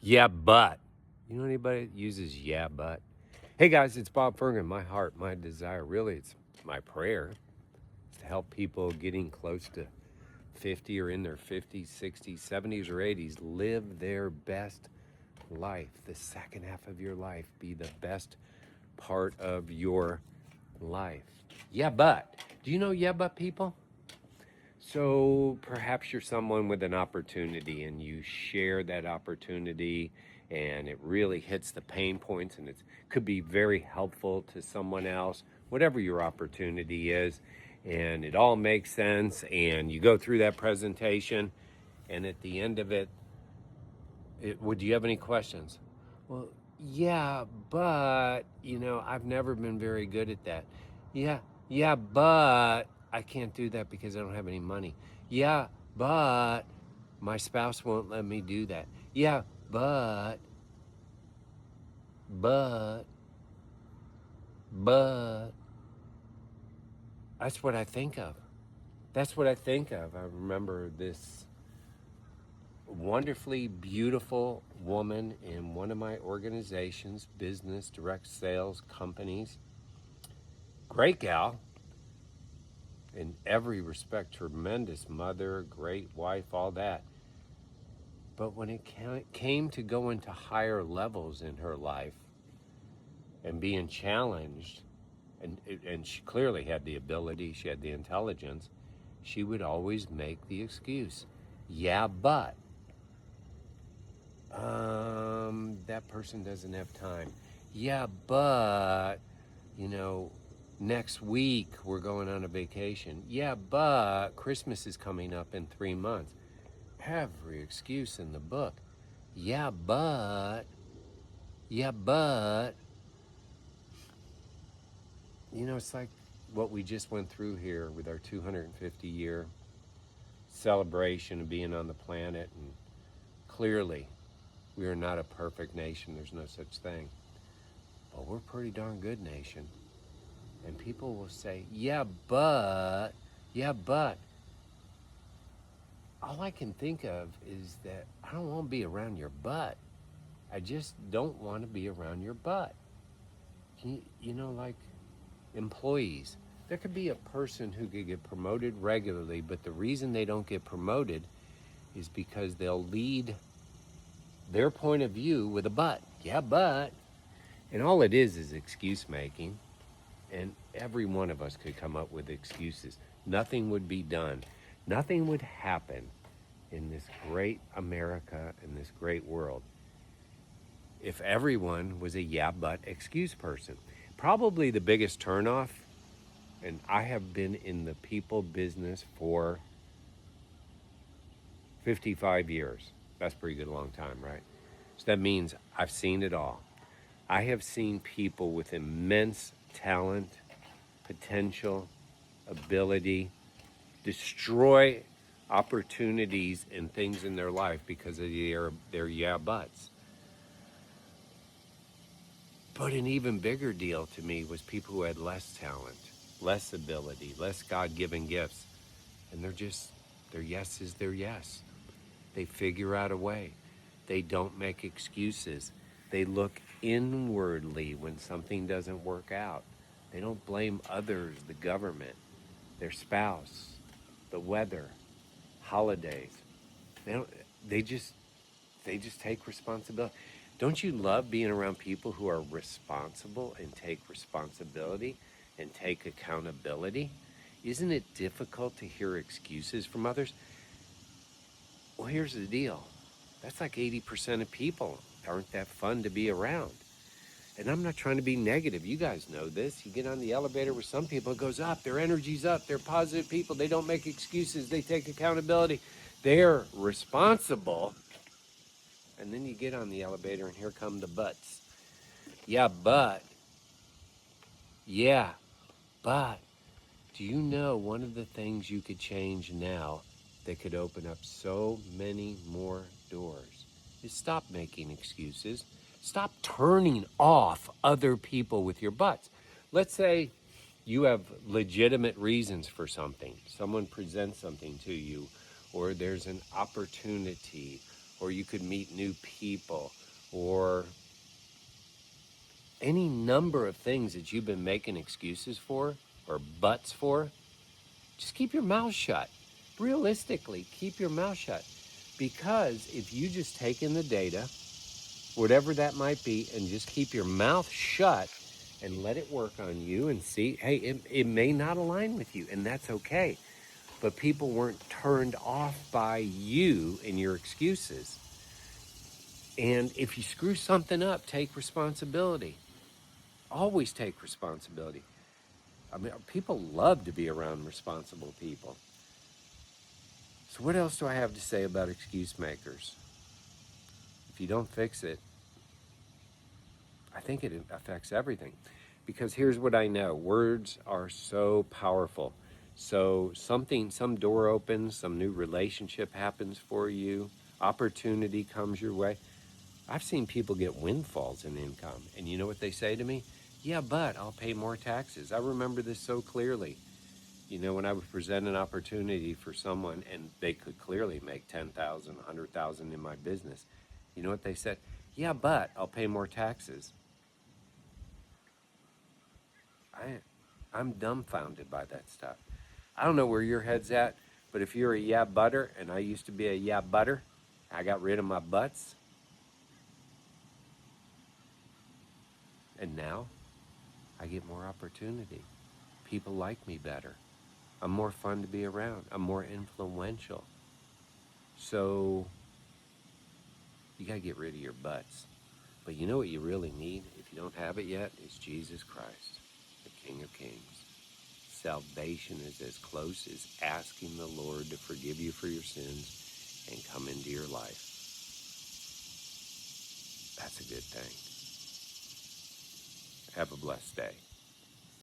Yeah, but. You know anybody that uses yeah, but? Hey guys, it's Bob Fergan. My heart, my desire, really, it's my prayer is to help people getting close to 50 or in their 50s, 60s, 70s, or 80s live their best life. The second half of your life be the best part of your life. Yeah, but. Do you know yeah, but people? So perhaps you're someone with an opportunity and you share that opportunity and it really hits the pain points and it could be very helpful to someone else, whatever your opportunity is. And it all makes sense. And you go through that presentation and at the end of it, would you have any questions? Well, yeah, but, I've never been very good at that. Yeah, yeah, but I can't do that because I don't have any money. Yeah, but my spouse won't let me do that. Yeah, but, but, that's what I think of. That's what I think of. I remember this wonderfully beautiful woman in one of my organizations, business, direct sales companies. Great gal in every respect, tremendous mother, great wife, all that. But when it came to going to higher levels in her life and being challenged, and she clearly had the ability, she had the intelligence, she would always make the excuse, yeah, but that person doesn't have time. Yeah, but, you know, next week we're going on a vacation. Yeah, but Christmas is coming up in 3 months. Every excuse in the book. Yeah, but, yeah, but, it's like what we just went through here with our 250-year celebration of being on the planet. And clearly, we are not a perfect nation. There's no such thing. But we're a pretty darn good nation. And people will say, yeah, but. All I can think of is that I don't want to be around your butt. I just don't want to be around your butt. Like employees. There could be a person who could get promoted regularly, but the reason they don't get promoted is because they'll lead their point of view with a but. Yeah, but. And all it is excuse making. And every one of us could come up with excuses. Nothing would be done. Nothing would happen in this great America, in this great world, if everyone was a yeah, but excuse person. Probably the biggest turnoff, and I have been in the people business for 55 years. That's a pretty good long time, right? So that means I've seen it all. I have seen people with immense talent, potential, ability destroy opportunities and things in their life because of their yeah buts. But an even bigger deal to me was people who had less talent, less ability, less God-given gifts, and their yes is their yes. They figure out a way. They don't make excuses. They look inwardly when something doesn't work out. They don't blame others, the government, their spouse, the weather, holidays. They don't. They just take responsibility. Don't you love being around people who are responsible and take responsibility and take accountability? Isn't it difficult to hear excuses from others? Well, here's the deal. That's like 80% of people aren't that fun to be around. And I'm not trying to be negative. You guys know this. You get on the elevator with some people, it goes up. Their energy's up. They're positive people. They don't make excuses. They take accountability. They're responsible. And then you get on the elevator and here come the buts. Yeah, but. Yeah, but. Do you know one of the things you could change now that could open up so many more doors is stop making excuses. Stop turning off other people with your butts. Let's say you have legitimate reasons for something. Someone presents something to you, or there's an opportunity, or you could meet new people, or any number of things that you've been making excuses for or buts for. Just keep your mouth shut. Realistically, keep your mouth shut. Because if you just take in the data, whatever that might be, and just keep your mouth shut and let it work on you and see, hey, it may not align with you, and that's okay. But people weren't turned off by you and your excuses. And if you screw something up, take responsibility. Always take responsibility. I mean, people love to be around responsible people. So what else do I have to say about excuse makers? If you don't fix it, I think it affects everything. Because here's what I know. Words are so powerful. So some door opens, some new relationship happens for you, opportunity comes your way. I've seen people get windfalls in income. And you know what they say to me? Yeah, but I'll pay more taxes. I remember this so clearly. You know, when I would present an opportunity for someone and they could clearly make 10,000, 100,000 in my business, you know what they said? Yeah, but I'll pay more taxes. I'm dumbfounded by that stuff. I don't know where your head's at, but if you're a yeah butter, and I used to be a yeah butter, I got rid of my butts, and now I get more opportunity. People like me better. I'm more fun to be around. I'm more influential. So you got to get rid of your butts. But you know what you really need, if you don't have it yet, is Jesus Christ, the King of Kings. Salvation is as close as asking the Lord to forgive you for your sins and come into your life. That's a good thing. Have a blessed day.